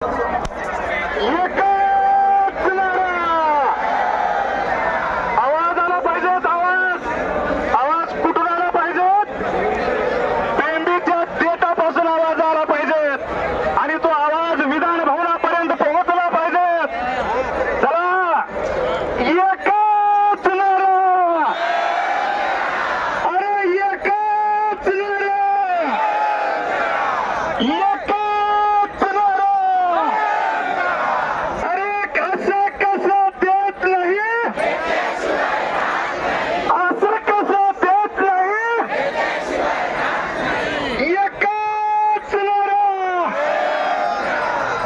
आवाज आला पाहिजेत. आवाज कुठून आला पाहिजेत? बेंबीच्या देठापासून आवाज आला पाहिजेत आणि तो आवाज विधान भवनापर्यंत पोहोचला पाहिजे. चला, एकच नारा. अरे एकच नारा. एकच नारा. अरे कसं कसं देत नाही. असं कसं देत नाही. एकच नारा.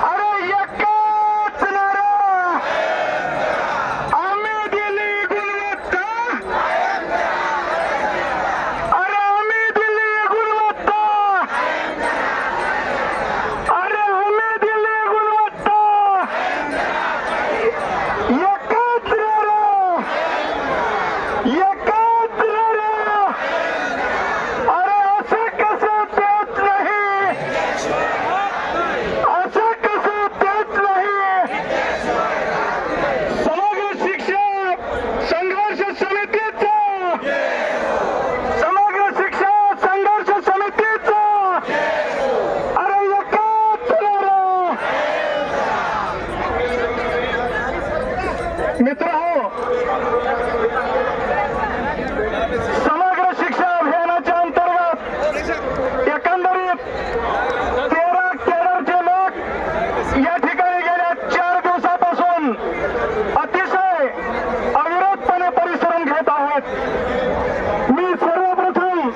अरे एकच नारा. आम्ही दिली गुणवत्ता. अरे आम्ही दिली गुणवत्ता. अरे आम्ही दिली गुणवत्ता. एकच नारा. एकच नारा. अरे असं कसं देत नाही. असं कसं देत नाही. समग्र शिक्षक संघर्ष समितीचा. समग्र शिक्षक संघर्ष समितीचा. अरे एकच नारा. मित्रहो, समग्र शिक्षा अभियानाच्या अंतर्गत एकंदरीत 13 केडरचे लोक या ठिकाणी गेल्या 4 दिवसापासून अतिशय अविरतपणे परिश्रम घेत आहेत. मी सर्वप्रथम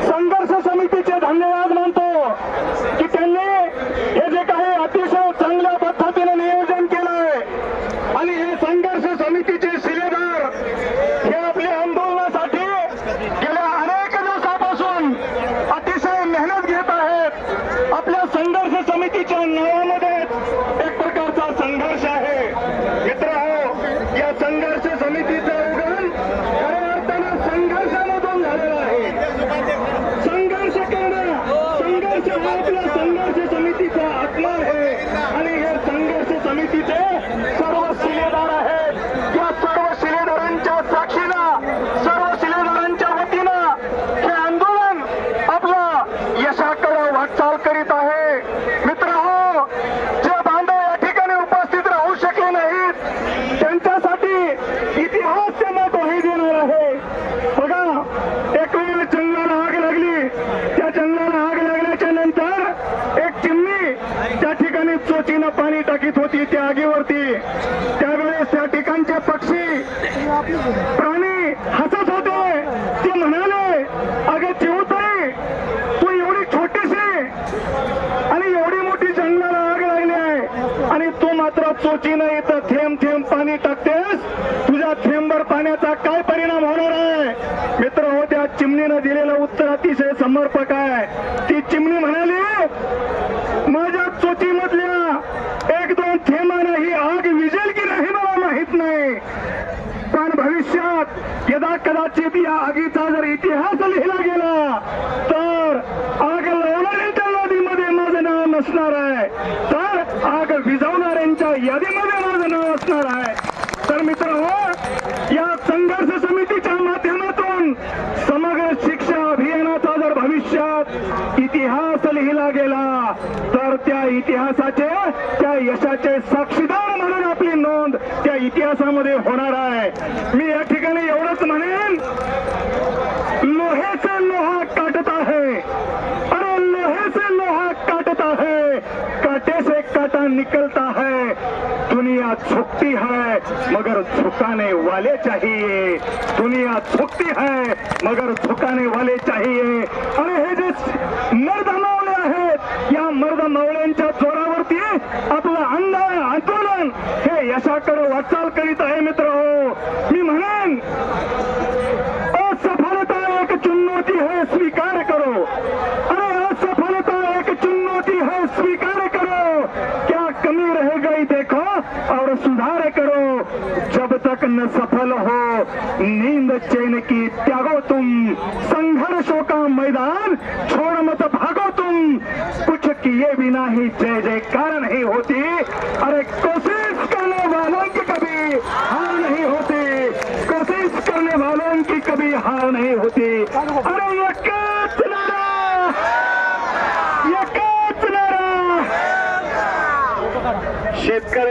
संघर्ष समितीचे धन्यवाद मानतो की त्यांनी हे जे काही अतिशय चांगल्या पद्धतीने नियोजन केलंय आणि हे संघर्ष समितीचे शिलेदार हे आपल्या आंदोलनासाठी गेल्या अनेक दिवसापासून अतिशय मेहनत घेत आहेत. आपल्या संघर्ष समितीच्या नावामध्ये एक प्रकारचा संघर्ष आहे. मित्रहो, या संघर्ष समितीचं उगम खऱ्या अर्थानं संघर्षामधून झालेलं आहे. संघर्ष करणं, संघर्ष हा आपल्या संघर्ष समितीचा आत्मा आहे आणि हे संघर्ष समितीचे सर्व शिलेदार आहेत. या सर्व शिलेदारांच्या साक्षीनं, सर्व शिलेदारांच्या वतीनं हे आंदोलन आपलं यशाकडे वाटचाल करीत आहे. मित्रहो, जे बांधव या ठिकाणी उपस्थित राहू शकले नाहीत त्यांच्यासाठी इतिहास त्यांना ग्वाही देणार आहे. बघा, एक वेळ जंगलाला आग लागली. त्या जंगलाला आग लागल्याच्या नंतर एक चिमणी त्या ठिकाणी चोचीनं पाणी टाकीत होती त्या आगीवरती. त्यावेळेस त्या ठिकाणचे पक्षी, प्राणी हसत होते. ते म्हणाले, अगं चिवताई, तू एवढी छोटीशी आणि एवढी मोठी जंगलाला आग लागली आहे आणि तू मात्र चोचीनं इथं थेंब थेंब पाणी टाकतेस. तुझ्या थेंबभर पाण्याचा काय परिणाम होणार आहे? मित्र हो, त्या चिमणीनं दिलेलं उत्तर अतिशय समर्पक आहे. ती चिमणी म्हणाली, माझ्या चोचीमधल्या 1-2 थेंबानं ही आग विझेल की नाही मला माहित नाही, पण भविष्यात यदा कदाचित या आगीचा जर इतिहास लिहिला गेला तर आग लावणाऱ्यांच्या यादीमध्ये माझं नाव नसणार आहे, तर आग विझवणाऱ्यांच्या यादीमध्ये माझं नाव असणार आहे. तर मित्रहो, या संघर्ष समितीच्या माध्यमातून समग्र शिक्षा अभियानाचा जर भविष्यात इतिहास लिहिला गेला तर त्या इतिहासाचे, त्या यशाचे साक्षीदार म्हणून आपली नोंद त्या इतिहासामध्ये होणार आहे. मी या ठिकाणी एवढंच म्हणेन, लोहे से लोहा काटता है. अरे लोहे से लोहा काटता है, कांटे से कांटा निकलता है. दुनिया झुकती है मगर झुकाने वाले चाहिए. दुनिया झुकती है मगर झुकाने वाले चाहिए. आणि हे जे मर्द मावळे आहेत, या मर्द मावळ्यांच्या जोरावरती आपलं आंदोलन हे यशाकडे वाटचाल करीत आहे. मित्रहो, मी म्हणेन, असफलता एक चुनौती है, स्वीकार करो. अरे असफलता एक चुनौती है, स्वीकार करो. क्या कमी रह गई देखो और सुधार करो. जब तक न सफल हो नींद चैन की त्यागो तुम. संघर्षों का मैदान छोड़ मत भागो तुम. कुछ किए के बिना ही जय जयकार नहीं होती। अरे कोशिश करने वालों की कभी हार नहीं होती, कोशिश करने वालों की कभी हार नहीं होती। अरे एकच नारा, एकच नारा शेतकरी